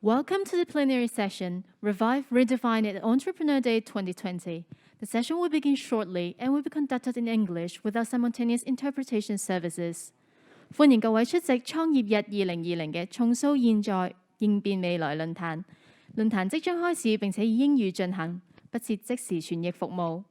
Welcome to the plenary session, Revive, Redefine at Entrepreneur Day 2020. The session will begin shortly and will be conducted in English without simultaneous interpretation services. 歡迎各位出席創業日2020嘅重塑現在應變未來論壇。論壇即將開始並且以英語進行，不設即時傳譯服務。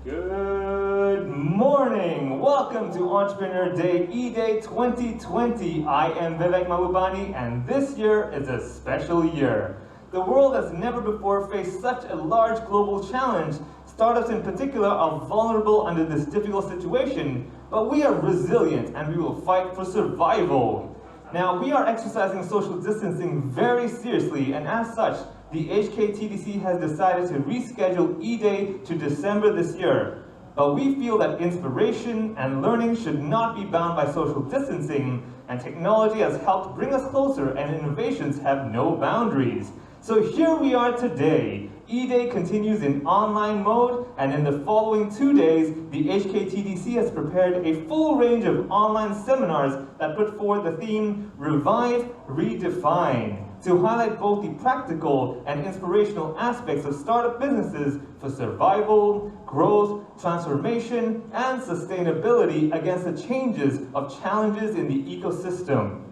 Good morning. Welcome to Entrepreneur Day Eday 2020. I am Vivek Mahbubani, and this year is a special year. The world has never before faced such a large global challenge. Startups in particular are vulnerable under this difficult situation, but we are resilient and we will fight for survival. Now, we are exercising social distancing very seriously, and as such, the HKTDC has decided to reschedule Eday to December this year. But we feel that inspiration and learning should not be bound by social distancing, and technology has helped bring us closer and innovations have no boundaries. So here we are today. Eday continues in online mode, and in the following 2 days, the HKTDC has prepared a full range of online seminars that put forward the theme Revive, Redefine, to highlight both the practical and inspirational aspects of startup businesses for survival, growth, transformation, and sustainability against the changes of challenges in the ecosystem.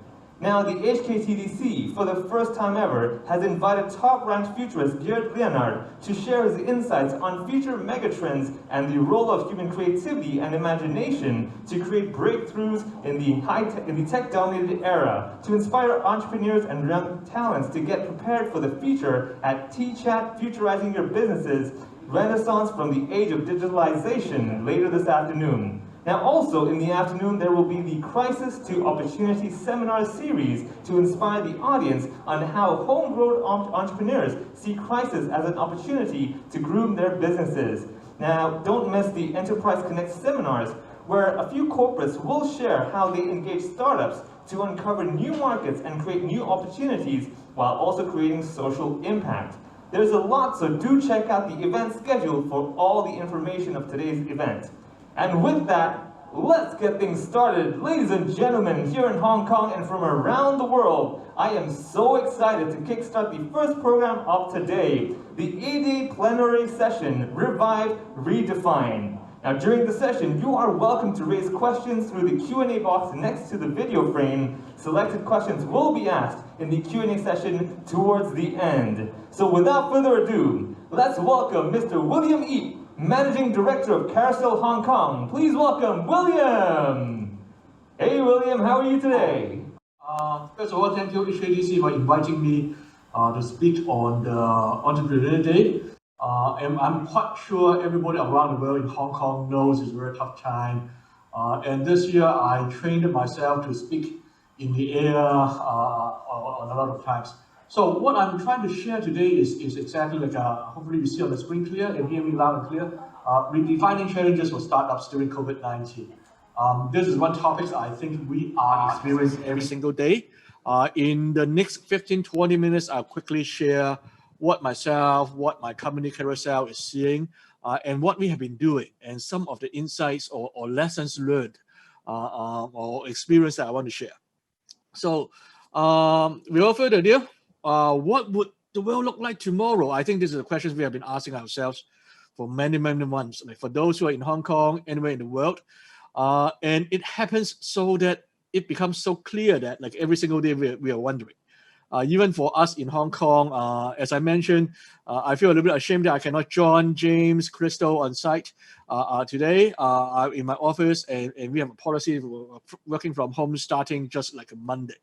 Now, the HKTDC, for the first time ever, has invited top-ranked futurist Geert Leonard to share his insights on future megatrends and the role of human creativity and imagination to create breakthroughs in the tech-dominated era, to inspire entrepreneurs and young talents to get prepared for the future at T-Chat Futurizing Your Businesses, Renaissance from the Age of Digitalization later this afternoon. Now also in the afternoon, there will be the Crisis to Opportunity Seminar Series to inspire the audience on how homegrown entrepreneurs see crisis as an opportunity to groom their businesses. Now, don't miss the Enterprise Connect seminars, where a few corporates will share how they engage startups to uncover new markets and create new opportunities while also creating social impact. There's a lot, so do check out the event schedule for all the information of today's event. And with that, let's get things started. Ladies and gentlemen, here in Hong Kong and from around the world, I am so excited to kickstart the first program of today, the Eday plenary session, Revive, Redefine. Now, during the session, you are welcome to raise questions through the Q&A box next to the video frame. Selected questions will be asked in the Q&A session towards the end. So without further ado, let's welcome Mr. William Ip, Managing Director of Carousell Hong Kong. Please welcome William. Hey William, how are you today? First of all, thank you HKTDC for inviting me to speak on the Entrepreneur Day. And I'm quite sure everybody around the world in Hong Kong knows it's a very tough time. And this year I trained myself to speak in the air on a lot of times. So what I'm trying to share today is exactly like, hopefully you see on the screen clear and hear me loud and clear, redefining challenges for startups during COVID-19. This is one topic I think we are experiencing every single day. In the next 15-20 minutes, I'll quickly share what myself, what my company Carousell is seeing, and what we have been doing, and some of the insights or lessons learned or experience that I want to share. So without further ado, what would the world look like tomorrow? I think these are the questions we have been asking ourselves for many, many months. Like for those who are in Hong Kong, anywhere in the world, and it happens so that it becomes so clear that like every single day we are wondering. Even for us in Hong Kong, as I mentioned, I feel a little bit ashamed that I cannot join James, Crystal on site today. I'm in my office, and we have a policy of working from home starting just like a Monday.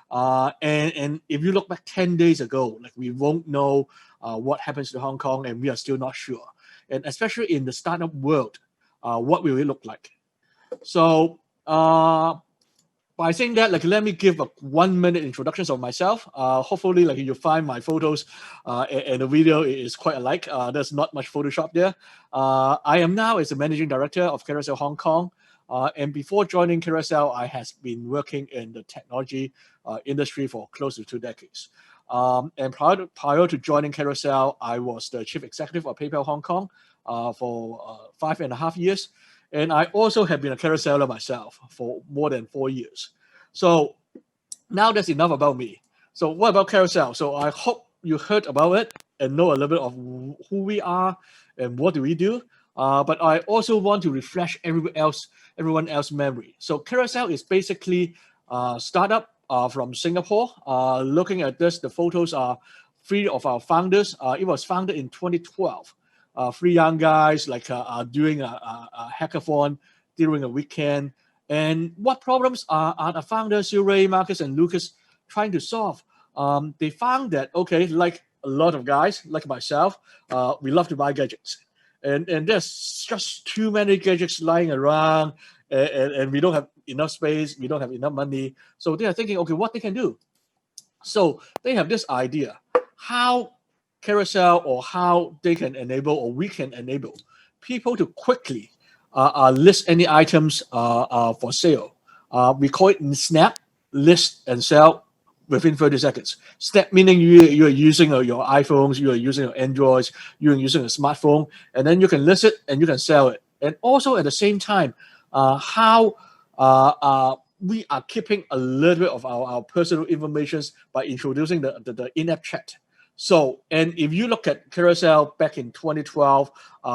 And if you look back 10 days ago, like we won't know what happens to Hong Kong, and we are still not sure. And especially in the startup world, what will it look like? So by saying that, like, let me give a 1-minute introduction of myself. Hopefully, like, you find my photos and the video is quite alike. There's not much Photoshop there. I am now as the managing director of Carousell Hong Kong. And before joining Carousell, I has been working in the technology industry for close to 2 decades. And prior to joining Carousell, I was the chief executive of PayPal Hong Kong for 5.5 years. And I also have been a carouseller myself for more than 4 years. So now that's enough about me. So what about Carousell? So I hope you heard about it and know a little bit of who we are and what do we do. But I also want to refresh everyone else's memory. So Carousell is basically a startup from Singapore. Looking at this, the photos are 3 of our founders. It was founded in 2012. 3 young guys like doing a hackathon during a weekend. And what problems are the founders, Ray, Marcus, and Lucas, trying to solve? They found that, okay, like a lot of guys, like myself, we love to buy gadgets. And there's just too many gadgets lying around, and we don't have enough space, we don't have enough money. So they are thinking, okay, what they can do. So they have this idea, how Carousell or how they can enable or we can enable people to quickly list any items for sale. We call it Snap, list and sell within 30 seconds. Snap meaning you are using your iPhones, you are using your Androids, you are using a smartphone, and then you can list it and you can sell it. And also at the same time, how we are keeping a little bit of our personal information by introducing the in-app chat. So, and if you look at Carousell back in 2012,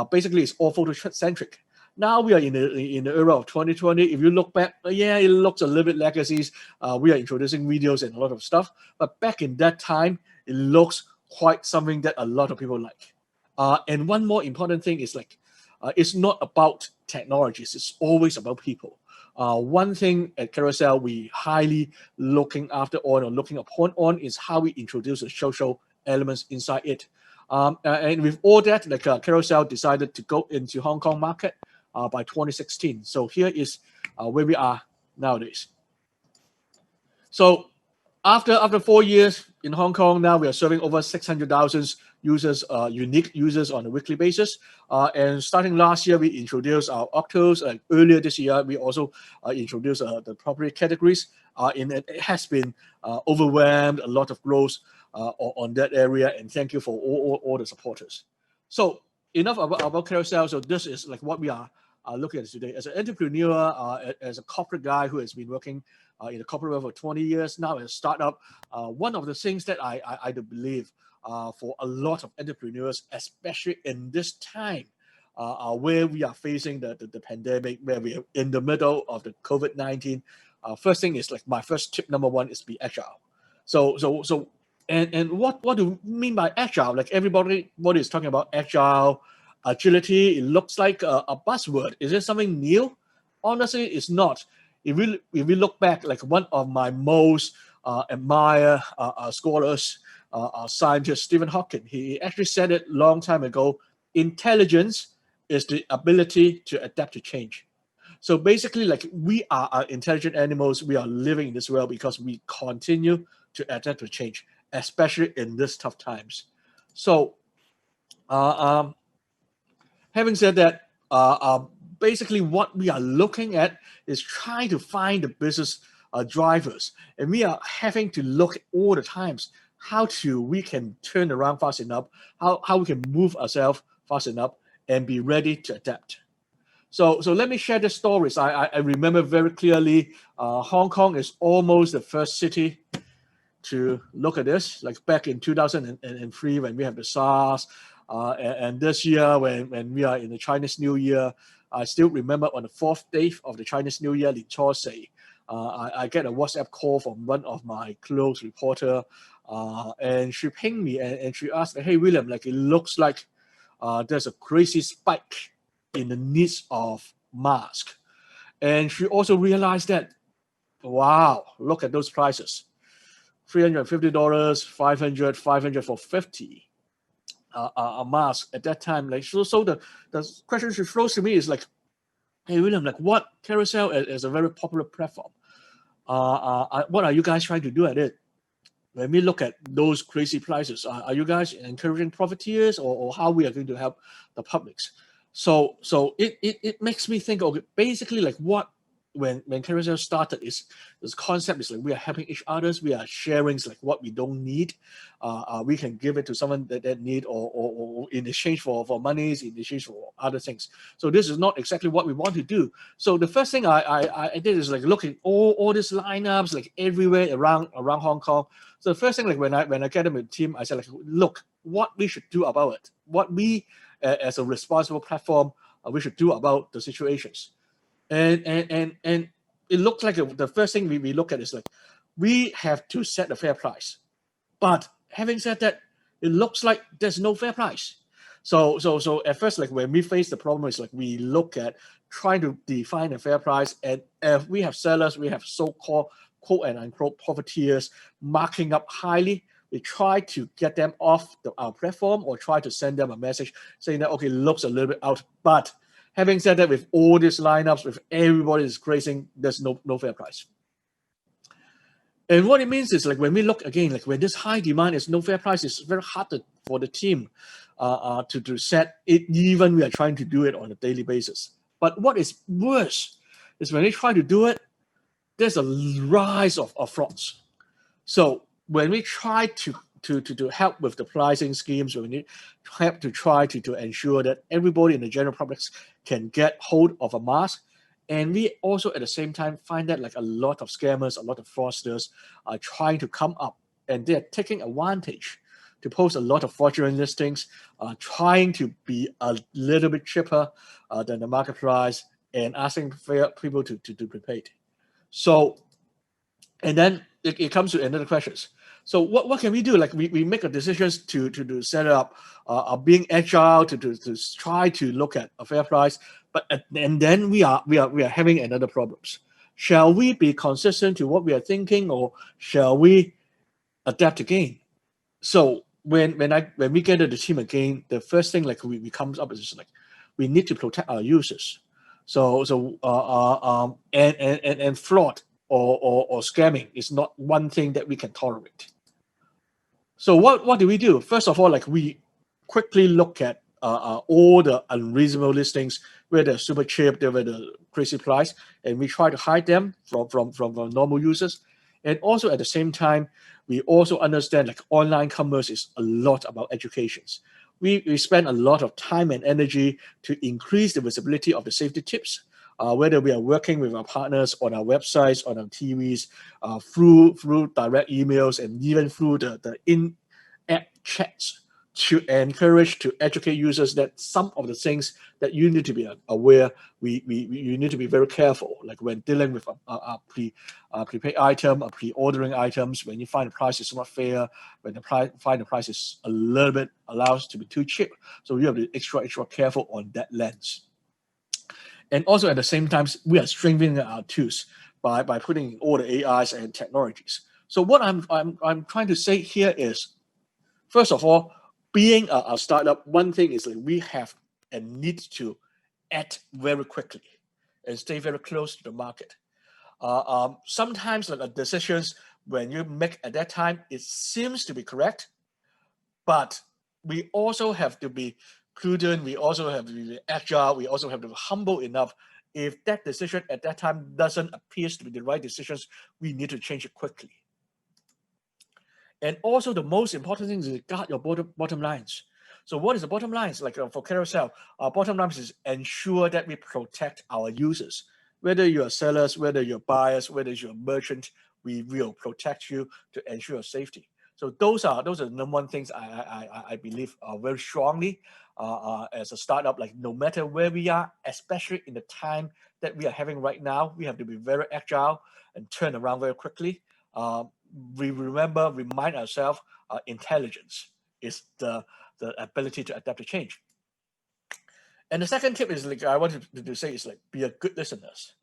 basically it's all photo-centric. Now we are in the era of 2020. If you look back, yeah, it looks a little bit legacies. We are introducing videos and a lot of stuff. But back in that time, it looks quite something that a lot of people like. And one more important thing is like, it's not about technologies. It's always about people. One thing at Carousell we highly looking after on or looking upon on is how we introduce the social elements inside it. And with all that, like Carousell decided to go into Hong Kong market by 2016. So here is where we are nowadays. So after 4 years in Hong Kong, now we are serving over 600,000 users, unique users on a weekly basis. And starting last year, we introduced our Octos. And earlier this year, we also introduced the property categories. And it has been overwhelmed, a lot of growth on that area. And thank you for all the supporters. So enough about Carousell. So this is like what we are looking at today. As an entrepreneur, as a corporate guy who has been working in the corporate world for 20 years, now as a startup, one of the things that I do believe for a lot of entrepreneurs, especially in this time where we are facing the pandemic, where we are in the middle of the COVID-19, first thing is like my first tip number 1 is be agile. And what do you mean by agile? Like everybody is talking about agile, agility. It looks like a buzzword. Is it something new? Honestly, it's not. If we look back, like one of my most admired scholars, scientist, Stephen Hawking, he actually said it long time ago, intelligence is the ability to adapt to change. So basically, like we are intelligent animals, we are living in this world because we continue to adapt to change, especially in these tough times. So having said that, basically what we are looking at is trying to find the business drivers, and we are having to look all the times how we can turn around fast enough, how we can move ourselves fast enough and be ready to adapt. So let me share the stories. I remember very clearly, Hong Kong is almost the first city to look at this, like back in 2003 when we have the SARS, and this year when we are in the Chinese New Year. I still remember on the 4th day of the Chinese New Year, Li Chor Sei, I get a WhatsApp call from one of my close reporter, and she pinged me and she asked, hey, William, like it looks like there's a crazy spike in the needs of masks. And she also realized that, wow, look at those prices. $350, $500, $500 for 50 a mask at that time. Like so the question she throws to me is like, hey William, like what Carousell is a very popular platform. what are you guys trying to do at it? When we look at those crazy prices, are you guys encouraging profiteers, or how we are going to help the publics? So it makes me think, okay, basically like what when Carousell started is this concept is like we are helping each others, we are sharing like what we don't need, we can give it to someone that need, or in exchange for monies, in exchange for other things. So this is not exactly what we want to do. So the first thing I did is like looking all these lineups like everywhere around Hong Kong. So the first thing, like when I get them with the team, I said like, look, what we should do about it, what we as a responsible platform we should do about the situations. And it looks like the first thing we look at is like we have to set a fair price. But having said that, it looks like there's no fair price. So at first, like when we face the problem, is like we look at trying to define a fair price, and if we have sellers, we have so-called quote and unquote profiteers marking up highly. We try to get them off our platform, or try to send them a message saying that, okay, looks a little bit out. But having said that, with all these lineups, with everybody is grazing, there's no fair price. And what it means is like when we look again, like when this high demand is no fair price, it's very hard for the team to set it, even we are trying to do it on a daily basis. But what is worse is when they try to do it, there's a rise of frauds. So when we try to help with the pricing schemes, when we have to try to ensure that everybody in the general public can get hold of a mask, and we also at the same time find that like a lot of scammers, a lot of fraudsters are trying to come up, and they're taking advantage to post a lot of fraudulent listings, trying to be a little bit cheaper than the market price, and asking people to be paid. So, and then it comes to another questions. So what can we do? Like we make a decisions to set it up, being agile to try to look at a fair price, but and then we are having another problems. Shall we be consistent to what we are thinking, or shall we adapt again? So when we get to the team again, the first thing like we comes up is just like we need to protect our users. So and fraud or scamming is not one thing that we can tolerate. So what do we do? First of all, like we quickly look at all the unreasonable listings, where they're super cheap, they're the crazy price, and we try to hide them from normal users. And also at the same time, we also understand like online commerce is a lot about educations. We spend a lot of time and energy to increase the visibility of the safety tips, whether we are working with our partners on our websites, on our TVs, through direct emails, and even through the in-app chats, to encourage, to educate users that some of the things that you need to be aware, you need to be very careful, like when dealing with a prepaid item, a pre-ordering items, when you find the price is not fair, when find the price is a little bit allows to be too cheap. So you have to be extra careful on that lens. And also at the same time, we are strengthening our tools by putting in all the AIs and technologies. So what I'm trying to say here is, first of all, being a startup, one thing is that we have and need to act very quickly and stay very close to the market. Sometimes like the decisions when you make at that time, it seems to be correct, but we also have to be prudent, we also have to be agile, we also have to be humble enough. If that decision at that time doesn't appear to be the right decisions, we need to change it quickly. And also the most important thing is guard your bottom lines. So what is the bottom lines? Like for Carousell, our bottom lines is ensure that we protect our users. Whether you're sellers, whether you're buyers, whether you're a merchant, we will protect you to ensure safety. So those are the number one things I believe very strongly as a startup. Like no matter where we are, especially in the time that we are having right now, we have to be very agile and turn around very quickly. We remind ourselves, intelligence is the ability to adapt to change. And the second tip is like I wanted to say is like be a good listeners.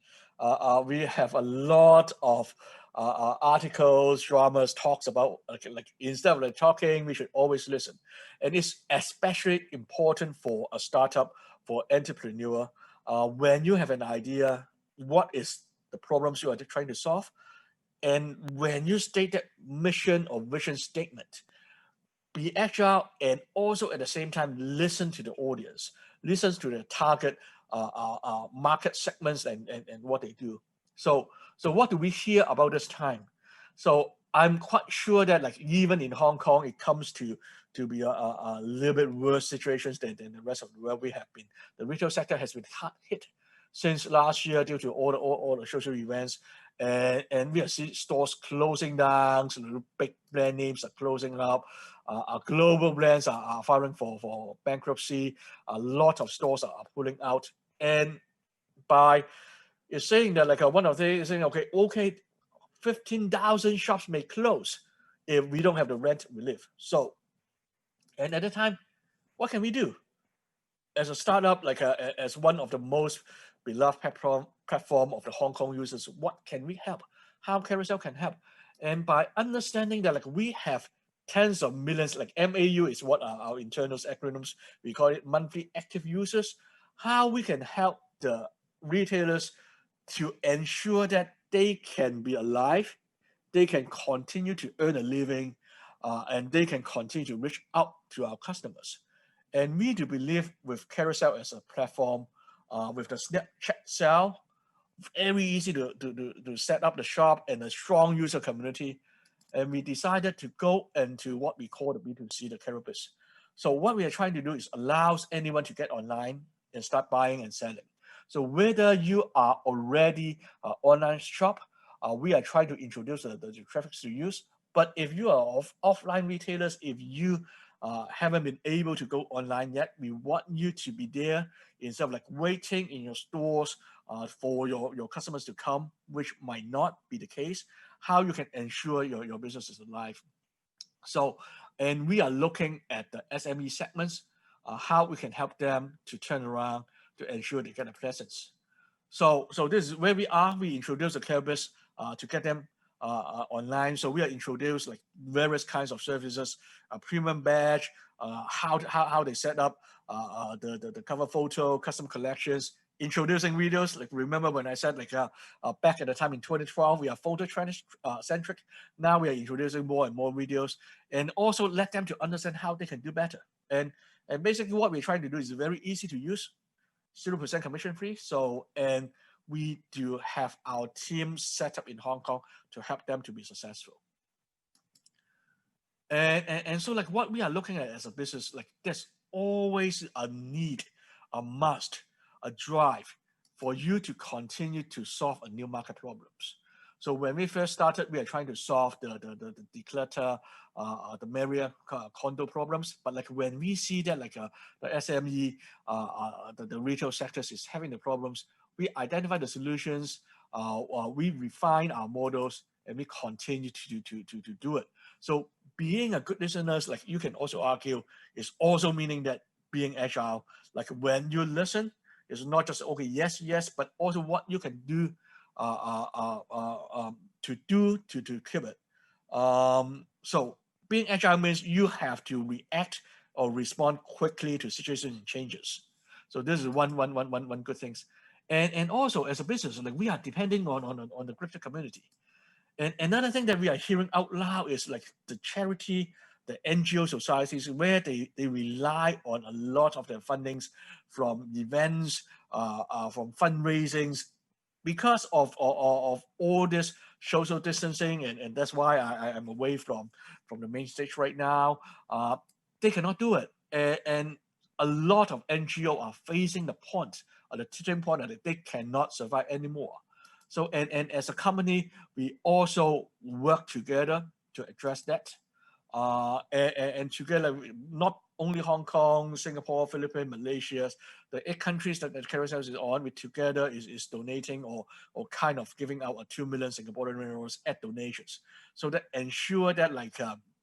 We have a lot of articles, dramas, talks about like instead of like talking, we should always listen. And it's especially important for a startup, for entrepreneur. When you have an idea, what is the problems you are trying to solve? And when you state that mission or vision statement, be agile and also at the same time listen to the audience, listen to the target market segments and what they do. So what do we hear about this time? So I'm quite sure that like even in Hong Kong, it comes to be a little bit worse situations than the rest of the world we have been. The retail sector has been hard hit since last year due to all the social events. And we are seeing stores closing down, so the big brand names are closing up. Our global brands are filing for bankruptcy. A lot of stores are pulling out. And by it's saying that like one of the saying, okay, 15,000 shops may close if we don't have the rent relief. So, and at the time, what can we do? As a startup, like as one of the most beloved platform of the Hong Kong users, what can we help? How Carousell can help? And by understanding that like we have tens of millions, like MAU is what our internal acronyms, we call it monthly active users, how we can help the retailers to ensure that they can be alive, they can continue to earn a living, and they can continue to reach out to our customers. And we do believe with Carousell as a platform, with the Snapchat sell, very easy to set up the shop and a strong user community. And we decided to go into what we call the B2C, the Carousell. So what we are trying to do is allows anyone to get online and start buying and selling. So whether you are already an online shop, we are trying to introduce the traffic to use. But if you are offline retailers, if you haven't been able to go online yet, we want you to be there instead of like waiting in your stores for your customers to come, which might not be the case. How you can ensure your business is alive. So, and we are looking at the SME segments, how we can help them to turn around to ensure they get a presence. So this is where we are. We introduce the Carousell to get them online. So we are introduced like various kinds of services, a premium badge, how they set up the cover photo, custom collections, introducing videos. Like remember when I said like back at the time in 2012, we are photo centric. Now we are introducing more and more videos, and also let them to understand how they can do better. And basically what we're trying to do is very easy to use, 0% commission free. So, and we do have our team set up in Hong Kong to help them to be successful. And so like what we are looking at as a business, like there's always a need, a must, a drive for you to continue to solve a new market problems. So when we first started, we are trying to solve the declutter, the Marriott condo problems. But like when we see that like the SME, the retail sectors is having the problems, we identify the solutions, we refine our models, and we continue to do it. So being a good listener, like you can also argue, is also meaning that being agile, like when you listen, it's not just okay, yes, but also what you can do to keep it. So being agile means you have to react or respond quickly to situations and changes. So this is one good things. And also as a business, like we are depending on the greater community. And another thing that we are hearing out loud is like the charity, the NGO societies, where they rely on a lot of their fundings from events, from fundraisings, because of all this social distancing, and that's why I am away from the main stage right now. They cannot do it, and a lot of NGO are facing the point, the tipping point that they cannot survive anymore. So, and as a company, we also work together to address that. And together, not only Hong Kong, Singapore, Philippines, Malaysia, the 8 countries that Carousell is on, we together is donating or kind of giving out a 2 million Singaporean euros at donations. So that ensure that like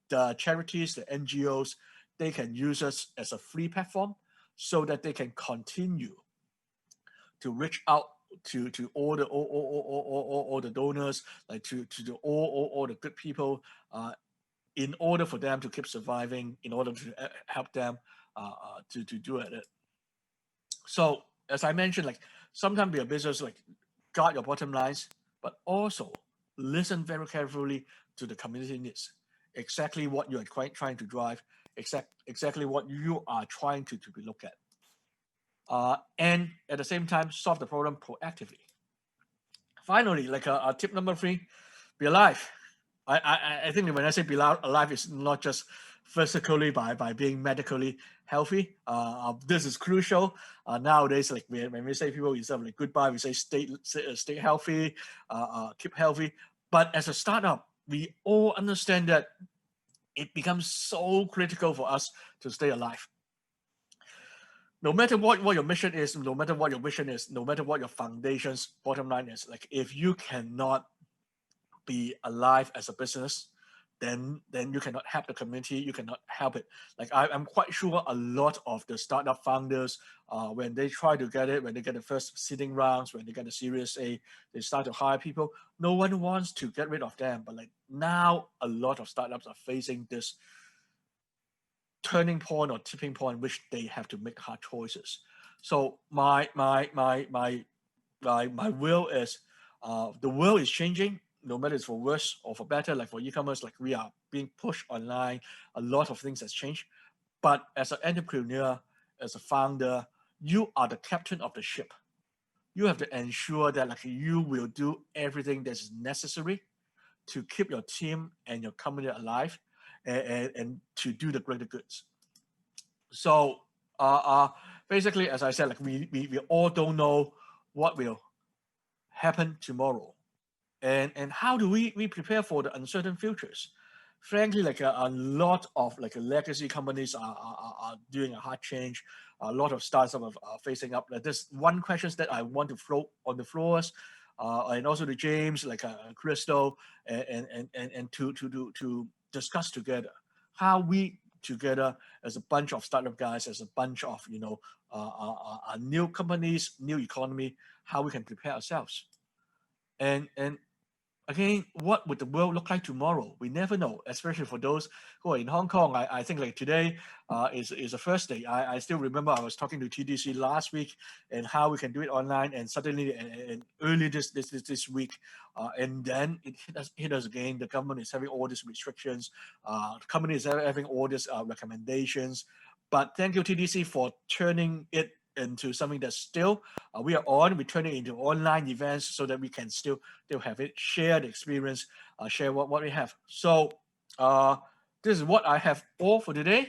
the charities, the NGOs, they can use us as a free platform so that they can continue to reach out to all the donors, like to all the good people, in order for them to keep surviving, in order to help them to do it. So as I mentioned, like sometimes your business like got your bottom lines, but also listen very carefully to the community needs, exactly what you are trying to drive, exactly what you are trying to be looked at. And at the same time, solve the problem proactively. Finally, like tip number 3, be alive. I think when I say be alive, it's not just physically by being medically healthy. This is crucial nowadays. Like when we say people instead of like goodbye, we say stay healthy, keep healthy. But as a startup, we all understand that it becomes so critical for us to stay alive. No matter what your mission is, no matter what your vision is, no matter what your foundation's bottom line is, like if you cannot be alive as a business, then you cannot help the community, you cannot help it. Like I'm quite sure a lot of the startup founders, when they try to get it, when they get the first seeding rounds, when they get the Series A, they start to hire people. No one wants to get rid of them, but like now a lot of startups are facing this turning point or tipping point, which they have to make hard choices. So my will is, the world is changing, no matter it's for worse or for better. Like for e-commerce, like we are being pushed online, a lot of things has changed. But as an entrepreneur, as a founder, you are the captain of the ship. You have to ensure that like you will do everything that's necessary to keep your team and your company alive, and to do the greater goods. So basically, as I said, like we all don't know what will happen tomorrow, and how do we prepare for the uncertain futures? Frankly, like a lot of like legacy companies are doing a hard change. A lot of startups are facing up. There's one question that I want to float on the floors, and also to James, like Crystal, and to discuss together how we together as a bunch of startup guys, as a bunch of new companies, new economy, how we can prepare ourselves. And again, what would the world look like tomorrow? We never know, especially for those who are in Hong Kong. I think like today is the first day. I still remember I was talking to TDC last week and how we can do it online, and suddenly and early this week, and then it hit us again. The government is having all these restrictions. The company is having all these recommendations. But thank you TDC for turning it into something that's still we are on. We turn it into online events so that we can still have it, share the experience, share what we have. So this is what I have all for today.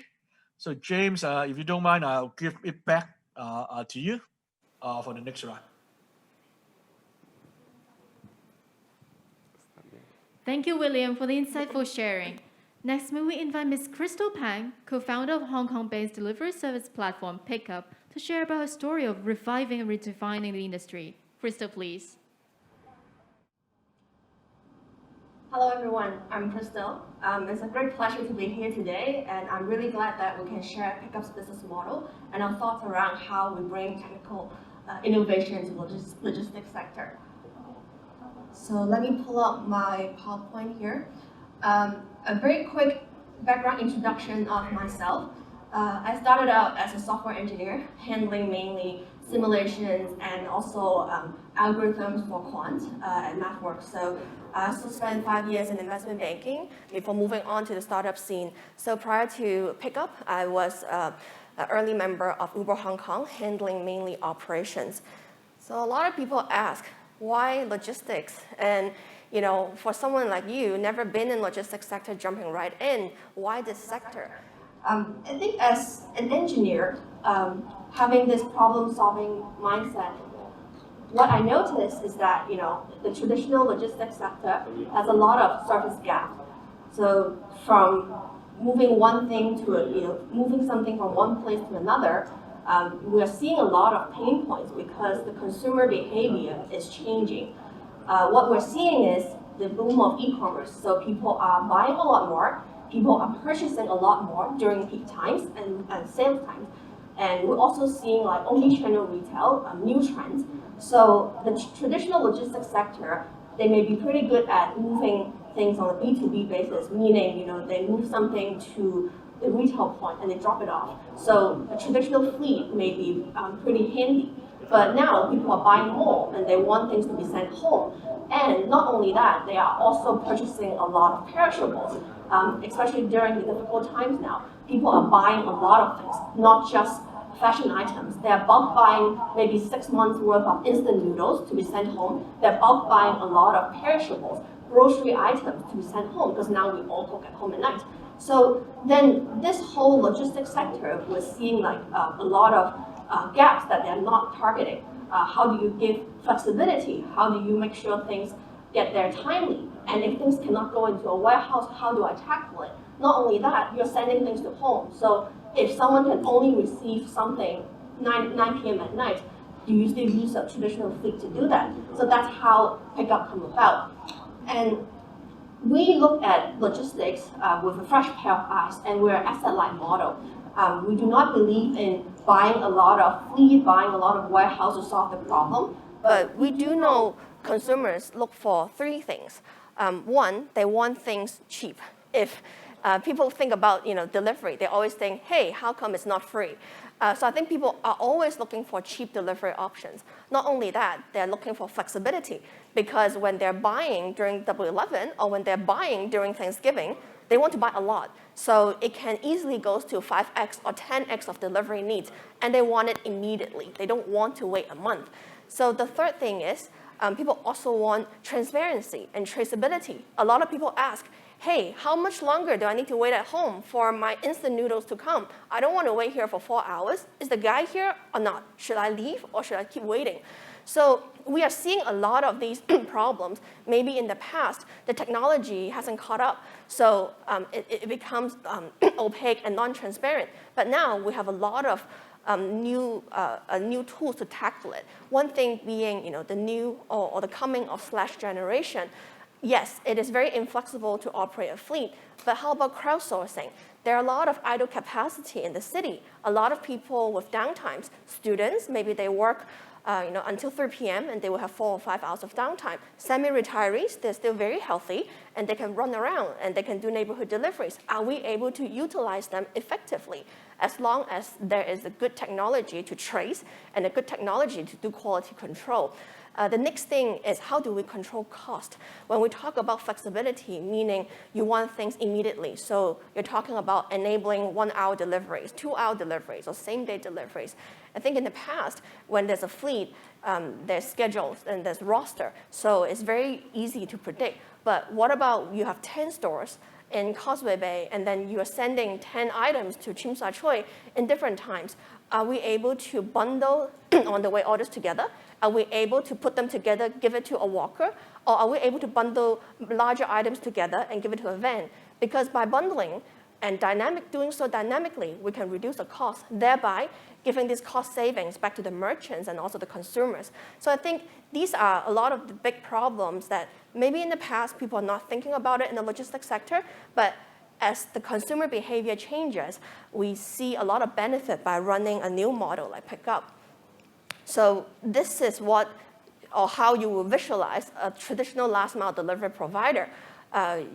So James, if you don't mind, I'll give it back to you for the next round. Thank you, William, for the insightful sharing. Next, may we invite Ms. Crystal Pang, co-founder of Hong Kong-based delivery service platform Pickupp, to share about her story of reviving and redefining the industry. Crystal, please. Hello everyone, I'm Crystal. It's a great pleasure to be here today, and I'm really glad that we can share Pickupp's business model and our thoughts around how we bring technical innovation to the logistics sector. So let me pull up my PowerPoint here. A very quick background introduction of myself. I started out as a software engineer, handling mainly simulations and also algorithms for Quant at MathWorks. So I also spent 5 years in investment banking before moving on to the startup scene. So prior to Pickupp, I was an early member of Uber Hong Kong, handling mainly operations. So a lot of people ask, why logistics? And for someone like you, never been in logistics sector, jumping right in, why this sector? I think as an engineer, having this problem-solving mindset, what I noticed is that the traditional logistics sector has a lot of surface gap. So from moving one thing to moving something from one place to another, we are seeing a lot of pain points because the consumer behavior is changing. What we're seeing is the boom of e-commerce. So people are buying a lot more, people are purchasing a lot more during peak times and sales times. And we're also seeing like omni-channel retail, new trends. So the traditional logistics sector, they may be pretty good at moving things on a B2B basis, meaning they move something to the retail point and they drop it off. So a traditional fleet may be pretty handy. But now people are buying more and they want things to be sent home. And not only that, they are also purchasing a lot of perishables, especially during the difficult times now. People are buying a lot of things, not just fashion items. They are bulk buying maybe 6 months worth of instant noodles to be sent home. They're bulk buying a lot of perishables, grocery items to be sent home, because now we all cook at home at night. So then this whole logistics sector was seeing like a lot of gaps that they're not targeting. How do you give flexibility? How do you make sure things get there timely? And if things cannot go into a warehouse, how do I tackle it? Not only that, you're sending things to home. So if someone can only receive something 9 p.m. at night, do you still use a traditional fleet to do that? So that's how pickup come about. And we look at logistics with a fresh pair of eyes, and we're an asset-light model. We do not believe in buying a lot of fleet, buying a lot of warehouse to solve the problem. But we do know consumers look for 3 things. One, they want things cheap. If people think about delivery, they always think, hey, how come it's not free? So I think people are always looking for cheap delivery options. Not only that, they're looking for flexibility, because when they're buying during Double 11 or when they're buying during Thanksgiving, they want to buy a lot. So it can easily go to 5x or 10x of delivery needs, and they want it immediately. They don't want to wait a month. So the third thing is people also want transparency and traceability. A lot of people ask, hey, how much longer do I need to wait at home for my instant noodles to come? I don't want to wait here for 4 hours. Is the guy here or not? Should I leave or should I keep waiting? So we are seeing a lot of these problems. Maybe in the past, the technology hasn't caught up, so it becomes opaque and non-transparent. But now we have a lot of new tools to tackle it. One thing being the new or the coming of Slash generation. Yes, it is very inflexible to operate a fleet, but how about crowdsourcing? There are a lot of idle capacity in the city. A lot of people with downtimes, students, maybe they work until 3 p.m. and they will have 4 or 5 hours of downtime. Semi-retirees, they're still very healthy and they can run around and they can do neighborhood deliveries. Are we able to utilize them effectively? As long as there is a good technology to trace and a good technology to do quality control. The next thing is, how do we control cost? When we talk about flexibility, meaning you want things immediately. So you're talking about enabling 1-hour deliveries, 2-hour deliveries, or same-day deliveries. I think in the past, when there's a fleet, there's schedules and there's roster. So it's very easy to predict. But what about you have 10 stores in Causeway Bay, and then you are sending 10 items to Tsim Sha Tsui in different times? Are we able to bundle on the way orders together? Are we able to put them together, give it to a walker? Or are we able to bundle larger items together and give it to a van? Because by bundling and doing so dynamically, we can reduce the cost, thereby giving these cost savings back to the merchants and also the consumers. So I think these are a lot of the big problems that maybe in the past people are not thinking about it in the logistics sector, but as the consumer behavior changes, we see a lot of benefit by running a new model like Pickup. So this is how you will visualize a traditional last mile delivery provider.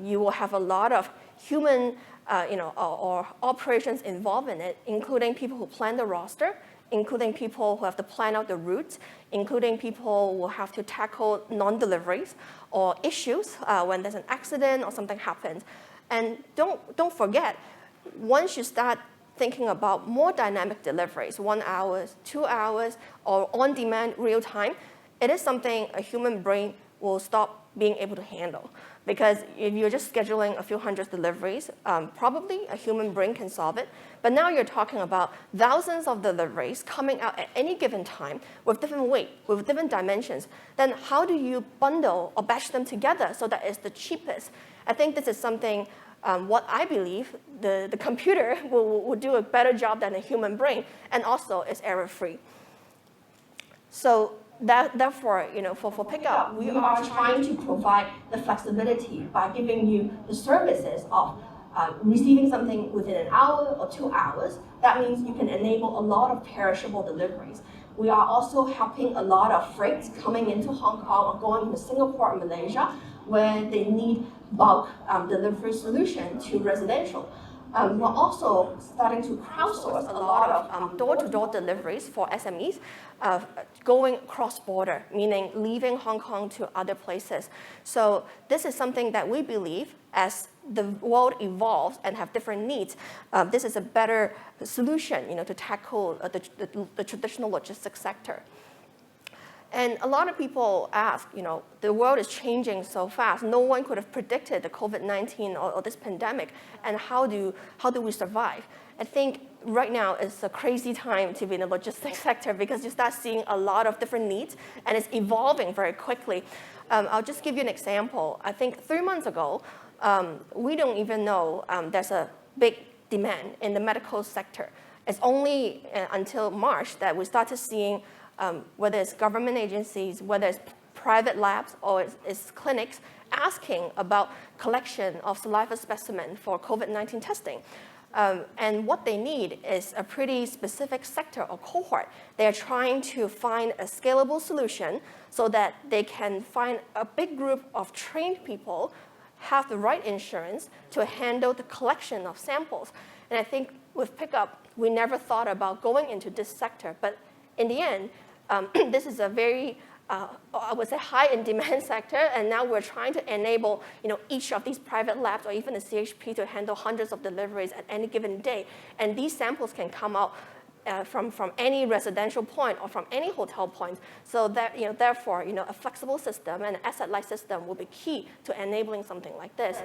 You will have a lot of human or operations involved in it, including people who plan the roster, including people who have to plan out the routes, including people who will have to tackle non-deliveries or issues when there's an accident or something happens. And don't forget, once you start thinking about more dynamic deliveries, 1 hour, 2 hours, or on-demand real-time, it is something a human brain will stop being able to handle. Because if you're just scheduling a few hundred deliveries, probably a human brain can solve it. But now you're talking about thousands of deliveries coming out at any given time with different weight, with different dimensions. Then how do you bundle or batch them together so that it's the cheapest? I think this is something what I believe the computer will do a better job than a human brain, and also is error-free. So therefore, for Pickup, we are trying to provide the flexibility by giving you the services of receiving something within an hour or 2 hours. That means you can enable a lot of perishable deliveries. We are also helping a lot of freights coming into Hong Kong or going to Singapore and Malaysia, where they need bulk delivery solution to residential. We're also starting to crowdsource a lot of door-to-door deliveries for SMEs, going cross-border, meaning leaving Hong Kong to other places. So this is something that we believe, as the world evolves and have different needs, this is a better solution, to tackle the traditional logistics sector. And a lot of people ask, the world is changing so fast. No one could have predicted the COVID-19 or this pandemic, and how do we survive? I think right now is a crazy time to be in the logistics sector because you start seeing a lot of different needs, and it's evolving very quickly. I'll just give you an example. I think 3 months ago, we don't even know there's a big demand in the medical sector. It's only until March that we started seeing whether it's government agencies, whether it's private labs, or it's clinics asking about collection of saliva specimen for COVID-19 testing. And what they need is a pretty specific sector or cohort. They are trying to find a scalable solution so that they can find a big group of trained people, have the right insurance to handle the collection of samples. And I think with Pickupp, we never thought about going into this sector, but in the end, this is a very, I would say, high in demand sector, and now we're trying to enable, each of these private labs or even the CHP to handle hundreds of deliveries at any given day. And these samples can come out from any residential point or from any hotel point. So that, therefore, a flexible system and an asset-light system will be key to enabling something like this.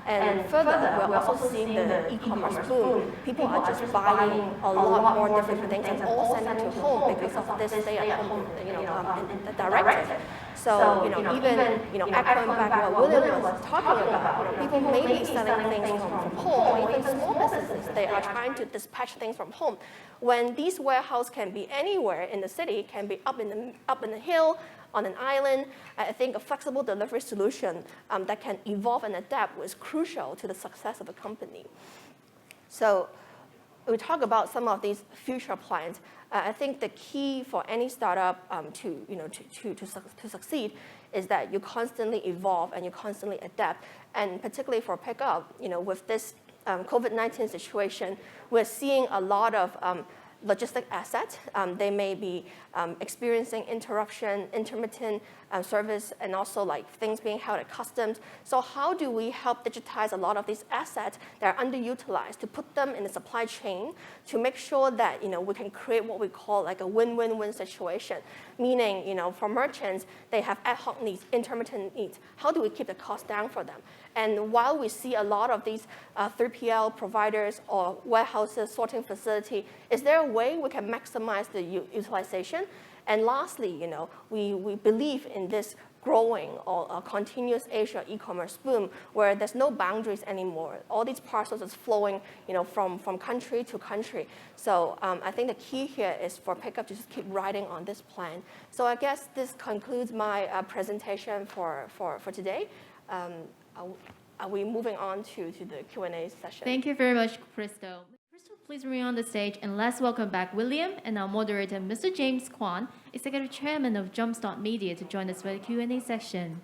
And further, we're also seeing the e-commerce boom. People are just buying a lot more different things and all sent to home because of this stay-at-home, directive. So, even, echoing back what William was talking about, people may be selling things from home, or even small businesses, they are trying to dispatch things from home. When these warehouses can be anywhere in the city, can be up in the hill, on an island, I think a flexible delivery solution that can evolve and adapt was crucial to the success of a company. So we talk about some of these future plans. I think the key for any startup to succeed is that you constantly evolve and you constantly adapt. And particularly for Pickupp, with this COVID-19 situation, we're seeing a lot of logistic assets. They may be experiencing interruption, intermittent service, and also like things being held at customs. So how do we help digitize a lot of these assets that are underutilized to put them in the supply chain to make sure that we can create what we call like a win-win-win situation? Meaning, for merchants, they have ad hoc needs, intermittent needs. How do we keep the cost down for them? And while we see a lot of these 3PL providers or warehouses, sorting facility, is there a way we can maximize the utilization? And lastly, we believe in this growing or continuous Asia e-commerce boom where there's no boundaries anymore. All these parcels is flowing, from country to country. So I think the key here is for Pickupp to just keep riding on this plan. So I guess this concludes my presentation for today. Are we moving on to the Q&A session? Thank you very much, Crystal. Crystal, please remain on the stage, and let's welcome back William and our moderator, Mr. James Kwan, Executive Chairman of Jumpstart Media, to join us for the Q&A session.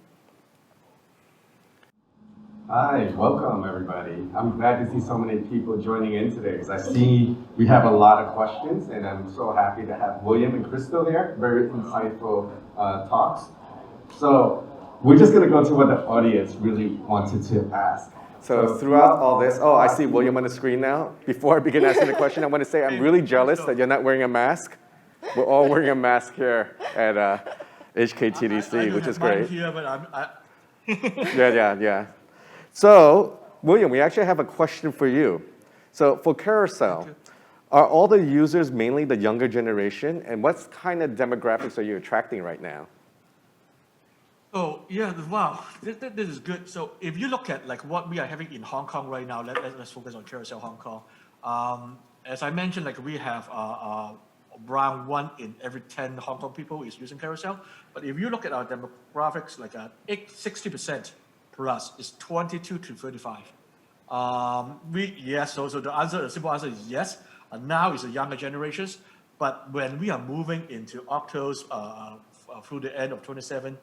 Hi, welcome everybody. I'm glad to see so many people joining in today because I see we have a lot of questions, and I'm so happy to have William and Crystal there. Very insightful talks. So we're just going to go to what the audience really wanted to ask. So throughout all this, I see William on the screen now. Before I begin asking the question, I want to say I'm really jealous that you're not wearing a mask. We're all wearing a mask here at HKTDC, which is great. Here, but Yeah. So, William, we actually have a question for you. So for Carousell, are all the users mainly the younger generation? And what kind of demographics are you attracting right now? Oh, yeah, wow, this is good. So if you look at like what we are having in Hong Kong right now, let's focus on Carousell Hong Kong. As I mentioned, like we have around 1 in every 10 Hong Kong people is using Carousell. But if you look at our demographics, like 60% plus is 22 to 35. Yes, so the simple answer is yes. Now is the younger generations, but when we are moving into Octo's through the end of 2017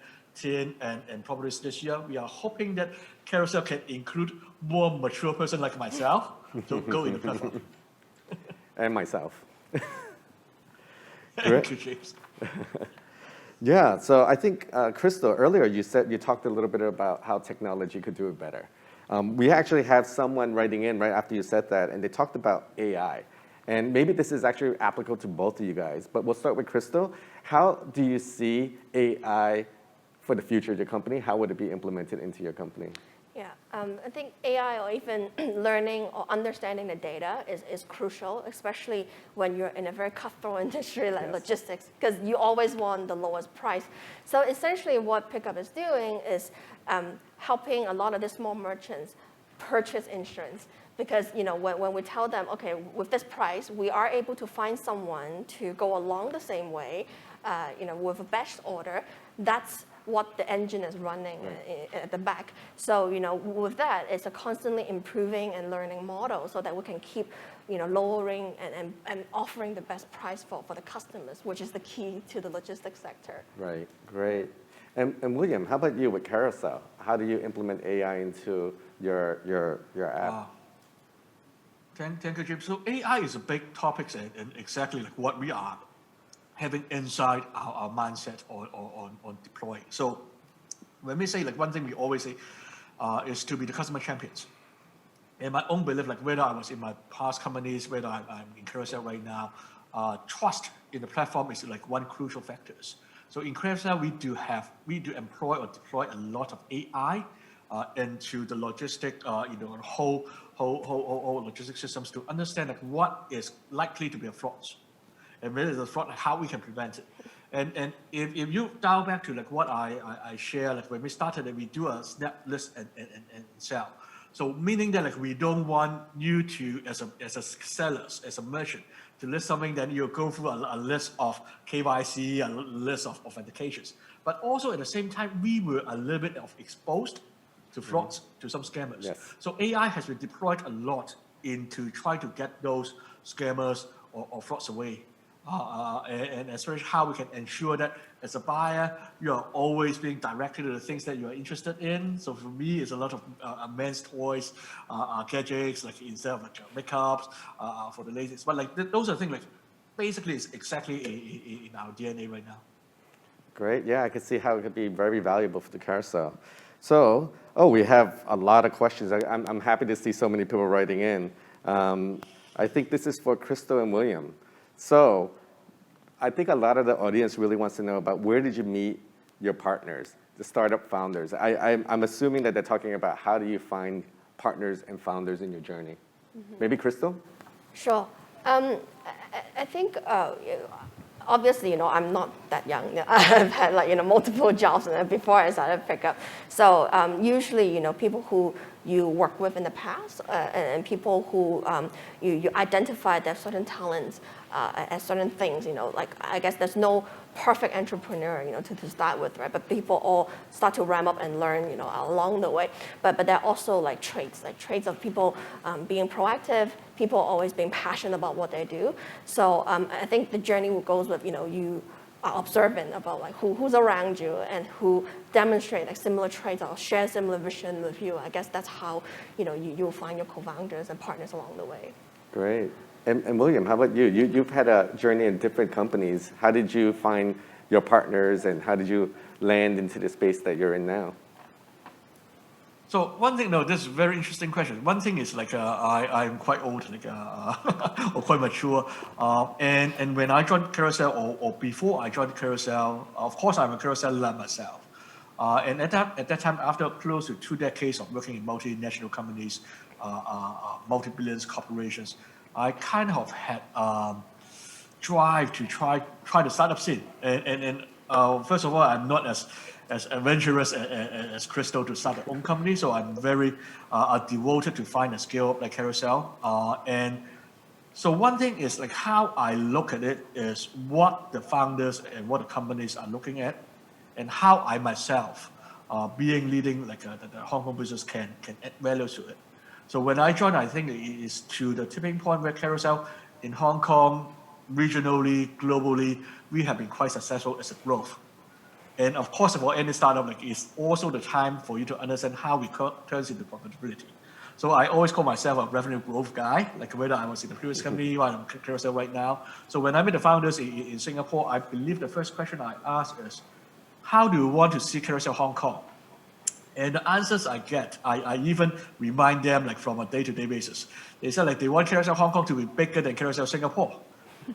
and probably this year, we are hoping that Carousell can include more mature person like myself. So go in the platform. And myself. Thank you, James. Yeah, so I think, Crystal, earlier you talked a little bit about how technology could do it better. We actually have someone writing in right after you said that, and they talked about AI. And maybe this is actually applicable to both of you guys, but we'll start with Crystal. How do you see AI for the future of your company? How would it be implemented into your company? Yeah, I think AI or even learning or understanding the data is crucial, especially when you're in a very cutthroat industry like logistics, because you always want the lowest price. So essentially what Pickupp is doing is helping a lot of the small merchants purchase insurance. Because when we tell them, okay, with this price, we are able to find someone to go along the same way, with a batch order, that's what the engine is running at the back. So, with that, it's a constantly improving and learning model so that we can keep, lowering and offering the best price for the customers, which is the key to the logistics sector. Right, great. And William, how about you with Carousell? How do you implement AI into your app? Thank you, James. So AI is a big topic and exactly like what we are having inside our mindset on deploying. So when we say, like, one thing we always say is to be the customer champions. And my own belief, like whether I was in my past companies, whether I'm in Carousell right now, trust in the platform is like one crucial factors. So in Carousell, we do employ or deploy a lot of AI into the logistic, whole logistic systems to understand like what is likely to be a fraud, and whether it's a fraud, like how we can prevent it. And if you dial back to like what I share, like when we started, we do a snap list and sell. So meaning that like we don't want you to, as a sellers, as a merchant, to list something, then you go through a list of KYC, a list of authentications. But also at the same time, we were a little bit exposed to frauds, to some scammers. Yes. So AI has been deployed a lot into trying to get those scammers or frauds away. And especially how we can ensure that as a buyer, you are always being directed to the things that you are interested in. So for me, it's a lot of men's toys, gadgets, like instead of like makeups, for the ladies. But like those are things like basically it's exactly in our DNA right now. Great, yeah, I can see how it could be very valuable for the Carousell. So, we have a lot of questions. I'm happy to see so many people writing in. I think this is for Crystal and William. So, I think a lot of the audience really wants to know about where did you meet your partners, the startup founders. I'm assuming that they're talking about how do you find partners and founders in your journey. Mm-hmm. Maybe Crystal? Sure. I think obviously, I'm not that young. I've had multiple jobs before I started Pickupp. So usually, people who you work with in the past and people who you identify their certain talents as certain things, like I guess there's no perfect entrepreneur, to start with, right? But people all start to ramp up and learn, along the way. But there are also traits of people being proactive, people always being passionate about what they do. So I think the journey goes with, you are observant about who's around you and who demonstrate similar traits or share similar vision with you. I guess that's how, you'll find your co-founders and partners along the way. Great. And William, how about you? You've had a journey in different companies. How did you find your partners and how did you land into the space that you're in now? So one thing, this is a very interesting question. One thing is I'm quite old, or quite mature. And when I joined Carousell or before I joined Carousell, of course I'm a Carousell lad myself. And at that time, after close to 2 decades of working in multinational companies, multi-billions corporations, I kind of had drive to try the startup scene. And first of all, I'm not as adventurous as Crystal to start their own company, so I'm very devoted to find a scale up like Carousell. And so one thing is how I look at it is what the founders and what the companies are looking at, and how I myself, leading the Hong Kong business can add value to it. So when I joined, I think it is to the tipping point where Carousell in Hong Kong, regionally, globally, we have been quite successful as a growth. And of course, for any startup, it's also the time for you to understand how we turns into profitability. So I always call myself a revenue growth guy, like whether I was in the previous company or I'm at Carousell right now. So when I meet the founders in Singapore, I believe the first question I ask is, how do you want to see Carousell Hong Kong? And the answers I get, I even remind them like from a day-to-day basis. They say like they want Carousell Hong Kong to be bigger than Carousell Singapore.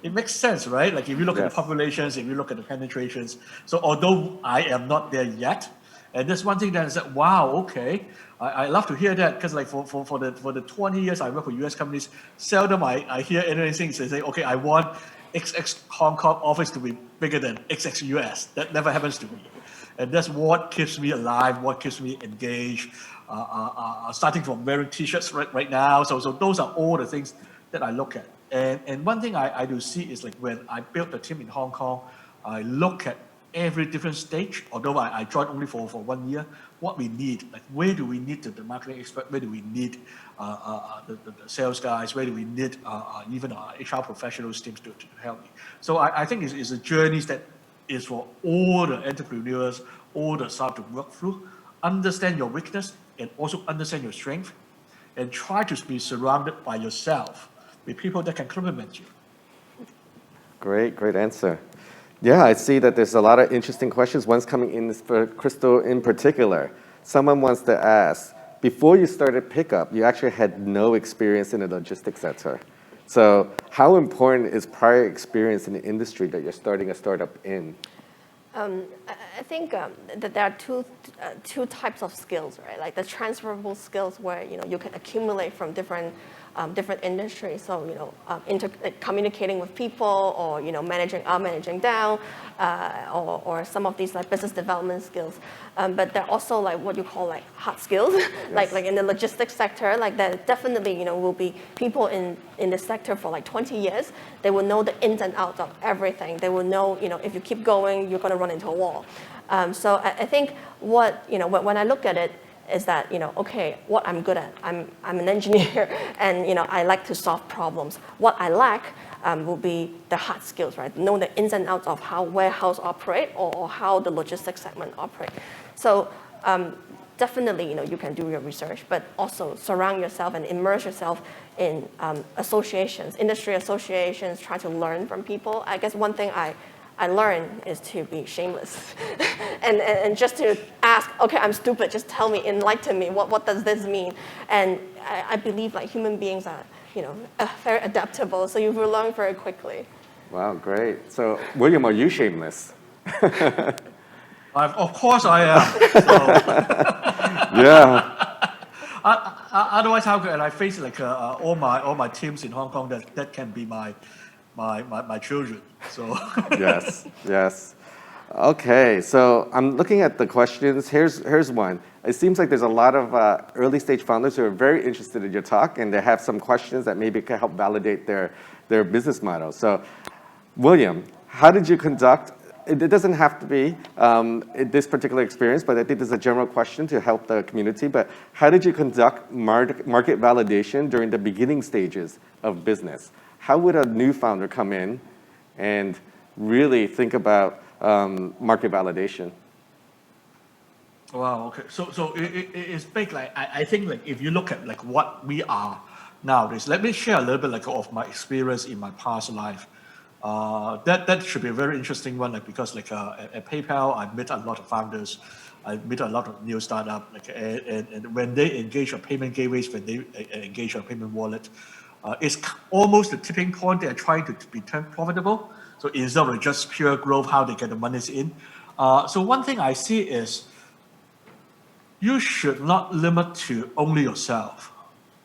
It makes sense, right? Like if you look at the populations, if you look at the penetrations. So although I am not there yet, and that's one thing that I said, wow, okay, I love to hear that because like for the 20 years I work for US companies, seldom I hear anything say, okay, I want XX Hong Kong office to be bigger than XX US. That never happens to me. And that's what keeps me alive, what keeps me engaged, starting from wearing t-shirts right now. So those are all the things that I look at. And one thing I do see is like when I built the team in Hong Kong, I look at every different stage, although I joined only for 1 year, what we need, like where do we need the marketing expert, where do we need the sales guys, where do we need even our HR professionals teams to help me. So I think it's a journey that is for all the entrepreneurs, all the staff to work through, understand your weakness and also understand your strength, and try to be surrounded by yourself with people that can complement you. Great answer. Yeah, I see that there's a lot of interesting questions. One's coming in for Crystal in particular. Someone wants to ask, before you started Pickupp, you actually had no experience in the logistics sector. So how important is prior experience in the industry that you're starting a startup in? I think that there are two types of skills, right? Like the transferable skills where you can accumulate from different industries. So communicating with people, or managing up, managing down, or some of these like business development skills. But there are also like what you call like hard skills, yes. like in the logistics sector. Like there definitely will be people in the sector for like 20 years. They will know the ins and outs of everything. They will know if you keep going, you're going to run into a wall. So I think when I look at it, is that okay, what I'm good at, I'm an engineer, and I like to solve problems. What I lack will be the hard skills, right? Know the ins and outs of how warehouse operate or how the logistics segment operate. So definitely you can do your research, but also surround yourself and immerse yourself in associations, industry associations. Try to learn from people. I guess one thing I learned is to be shameless and just to ask, okay, I'm stupid, just tell me, enlighten me, what does this mean? And I believe like human beings are, very adaptable, so you will learn very quickly. Wow, great. So William, are you shameless? Of course I am. So. Yeah. Otherwise, how could I face like all my teams in Hong Kong that can be my children? So yes. Okay, so I'm looking at the questions. Here's one. It seems like there's a lot of early stage founders who are very interested in your talk, and they have some questions that maybe can help validate their business model. So, William, how did you conduct? It doesn't have to be this particular experience, but I think this is a general question to help the community. But how did you conduct market validation during the beginning stages of business? How would a new founder come in and really think about market validation? Wow. Okay. So it's big. Like I think like if you look at like what we are nowadays, let me share a little bit like of my experience in my past life. That should be a very interesting one. Like because like at PayPal, I met a lot of founders. I meet a lot of new startups. Like and when they engage on payment gateways, when they engage on payment wallet. It's almost the tipping point. They're trying to become profitable. So instead of just pure growth, how they get the monies in. So one thing I see is you should not limit to only yourself.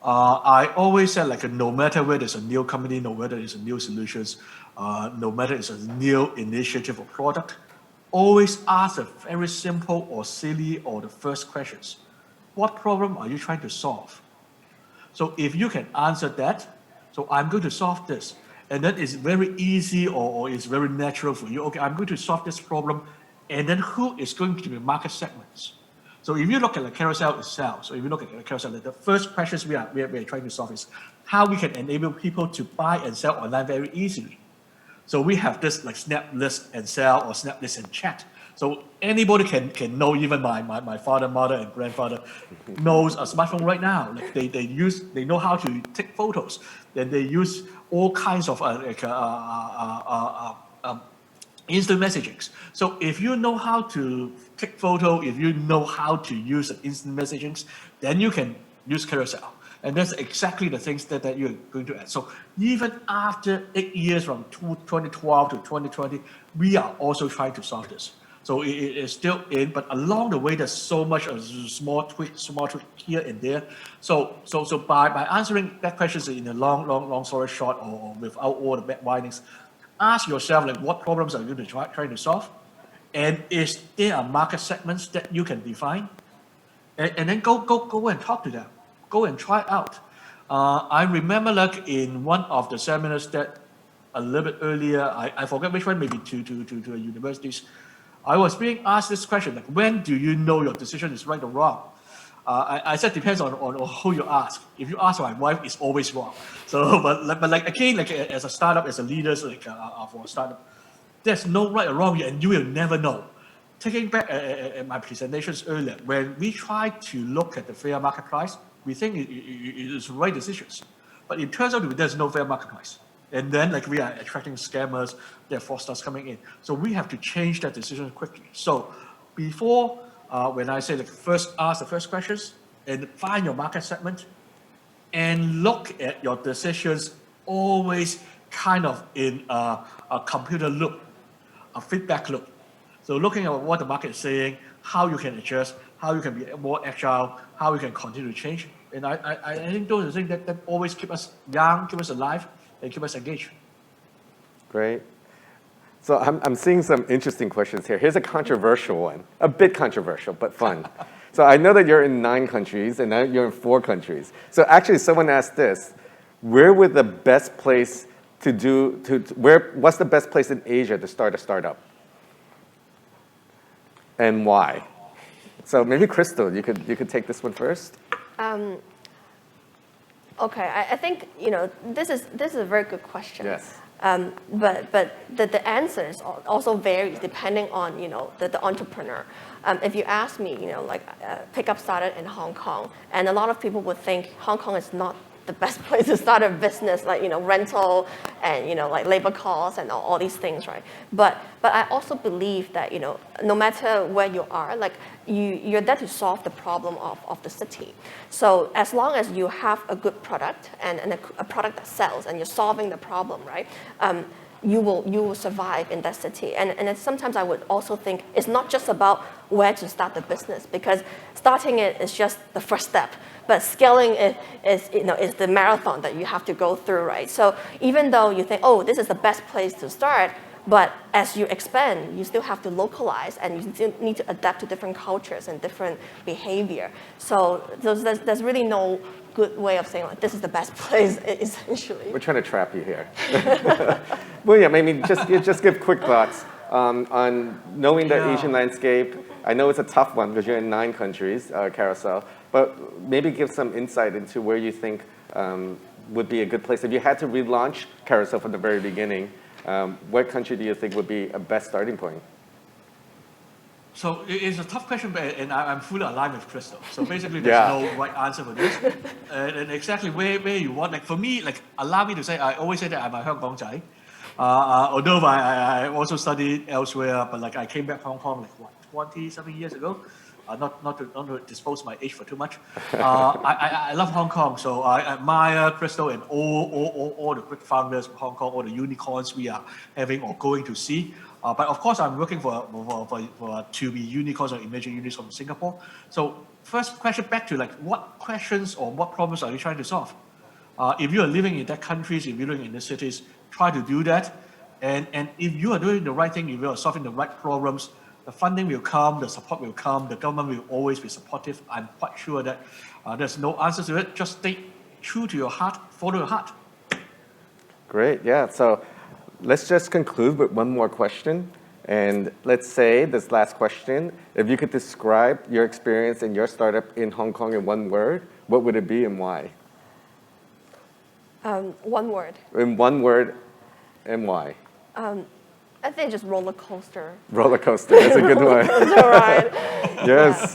I always said like no matter where there's a new company, no matter it's a new solutions, no matter it's a new initiative or product, always ask a very simple or silly or the first questions. What problem are you trying to solve? So if you can answer that, so I'm going to solve this. And then it's very easy or it's very natural for you. Okay, I'm going to solve this problem. And then who is going to be market segments? So if you look at the Carousell itself, so if you look at the Carousell, the first questions we are trying to solve is how we can enable people to buy and sell online very easily. So we have this like snap list and sell or snap list and chat. So anybody can know, even my father, mother, and grandfather knows a smartphone right now. Like they know how to take photos. Then they use all kinds of instant messaging. So if you know how to take photo, if you know how to use instant messaging, then you can use Carousell. And that's exactly the things that you're going to add. So even after 8 years from 2012 to 2020, we are also trying to solve this. So it is still in, but along the way, there's so much of small tweak here and there. So by answering that question in a long story short, or without all the back windings, ask yourself, like, what problems are you trying to solve? And is there a market segments that you can define? And then go and talk to them. Go and try out. I remember, like, in one of the seminars that a little bit earlier, I forget which one, maybe to universities, I was being asked this question, like, when do you know your decision is right or wrong? I said depends on who you ask. If you ask my wife, it's always wrong. So, but like again, like as a startup, as a leader, like for a startup, there's no right or wrong, and you will never know. Taking back my presentations earlier, when we try to look at the fair market price, we think it is the right decisions, but it turns out there's no fair market price. And then, like, we are attracting scammers, there are fraudsters coming in. So we have to change that decision quickly. So before, when I say, like, first ask the first questions and find your market segment and look at your decisions always kind of in a computer loop, a feedback loop. So looking at what the market is saying, how you can adjust, how you can be more agile, how you can continue to change. And I think those are the things that always keep us young, keep us alive, and keep us engaged. Great. So I'm seeing some interesting questions here. Here's a controversial one, a bit controversial, but fun. So I know that you're in 9 countries, and now you're in 4 countries. So actually, someone asked this: where would the best place what's the best place in Asia to start a startup, and why? So maybe Crystal, you could take this one first. Okay, I think this is a very good question. Yes. But the answers also varies depending on the entrepreneur. If you ask me, Pickupp started in Hong Kong, and a lot of people would think Hong Kong is not the best place to start a business, like rental and like labor costs and all these things, right? But I also believe that no matter where you are, like you're there to solve the problem of the city. So as long as you have a good product and a product that sells and you're solving the problem, right? You will survive in that city. And then sometimes I would also think it's not just about where to start the business, because starting it is just the first step, but scaling it is the marathon that you have to go through, right? So even though you think, oh, this is the best place to start, but as you expand, you still have to localize, and you still need to adapt to different cultures and different behavior. So there's really no good way of saying, like, this is the best place, essentially. We're trying to trap you here. William, I mean, just give quick thoughts on knowing the Asian landscape. I know it's a tough one because you're in 9 countries, Carousell, but maybe give some insight into where you think would be a good place. If you had to relaunch Carousell from the very beginning, what country do you think would be a best starting point? So it's a tough question, and I'm fully aligned with Crystal. So basically, there's no right answer for this. And exactly where you want. Like for me, like allow me to say, I always say that I'm a Hong Kong guy. Although I also studied elsewhere, but like I came back to Hong Kong like 20-something years ago. Not to dispose my age for too much. I love Hong Kong, so I admire Crystal and all the great founders of Hong Kong, all the unicorns we are having or going to see. But of course, I'm working for to be unicorns or emerging unicorns from Singapore. So first question back to like what questions or what problems are you trying to solve? If you are living in that countries, if you're living in the cities, try to do that. And if you are doing the right thing, if you are solving the right problems, the funding will come, the support will come, the government will always be supportive. I'm quite sure that there's no answer to it. Just stay true to your heart, follow your heart. Great, yeah. So let's just conclude with one more question. And let's say this last question, if you could describe your experience in your startup in Hong Kong in one word, what would it be and why? One word. In one word, and why? I think just roller coaster. Roller coaster, that's a good one. Coaster ride. Yes,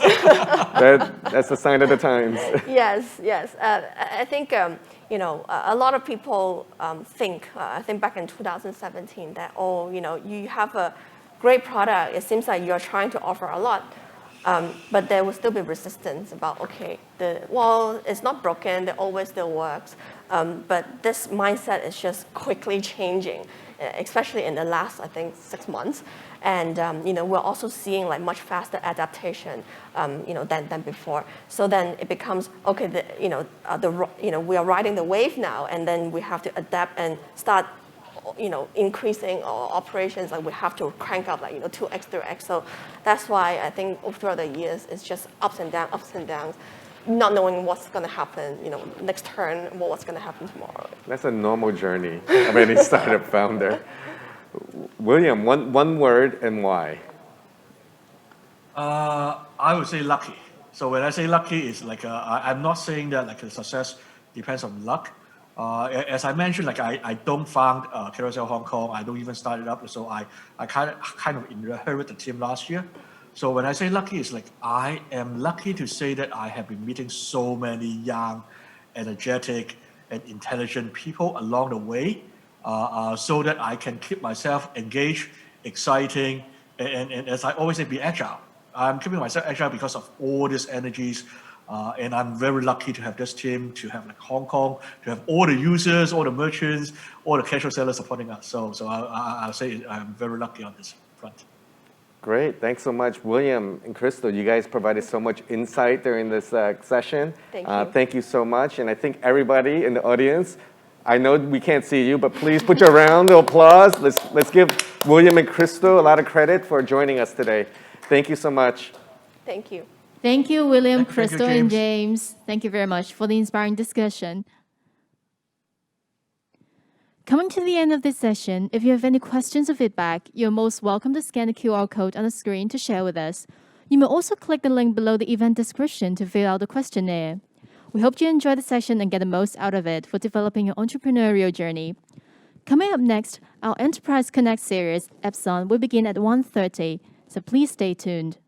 that's a sign of the times. Yes. I think a lot of people think. I think back in 2017 that you have a great product. It seems like you're trying to offer a lot, but there will still be resistance about it's not broken. It always still works. But this mindset is just quickly changing, especially in the last, I think, 6 months. And we're also seeing like much faster adaptation, than before. So then it becomes we are riding the wave now, and then we have to adapt and start, increasing our operations. Like we have to crank up 2x, 3x. So that's why I think throughout the years it's just ups and downs. Not knowing what's going to happen, next turn, what's going to happen tomorrow. That's a normal journey of any startup founder. William, one word and why? I would say lucky. So when I say lucky, it's like I'm not saying that like the success depends on luck. As I mentioned, like I don't found Carousell Hong Kong. I don't even start it up. So I kind of inherited the team last year. So when I say lucky, it's like I am lucky to say that I have been meeting so many young, energetic, and intelligent people along the way, so that I can keep myself engaged, exciting, and as I always say, be agile. I'm keeping myself agile because of all these energies, and I'm very lucky to have this team, to have like Hong Kong, to have all the users, all the merchants, all the casual sellers supporting us. So I'll say I'm very lucky on this front. Great, thanks so much, William and Crystal. You guys provided so much insight during this session. Thank you. Thank you so much, and I think everybody in the audience, I know we can't see you, but please put your round of applause. Let's give William and Crystal a lot of credit for joining us today. Thank you so much. Thank you. Thank you, William, Thank you, Crystal, James. and James. Thank you very much for the inspiring discussion. Coming to the end of this session, if you have any questions or feedback, you're most welcome to scan the QR code on the screen to share with us. You may also click the link below the event description to fill out the questionnaire. We hope you enjoy the session and get the most out of it for developing your entrepreneurial journey. Coming up next, our Enterprise Connect series, Epson, will begin at 1:30, so please stay tuned.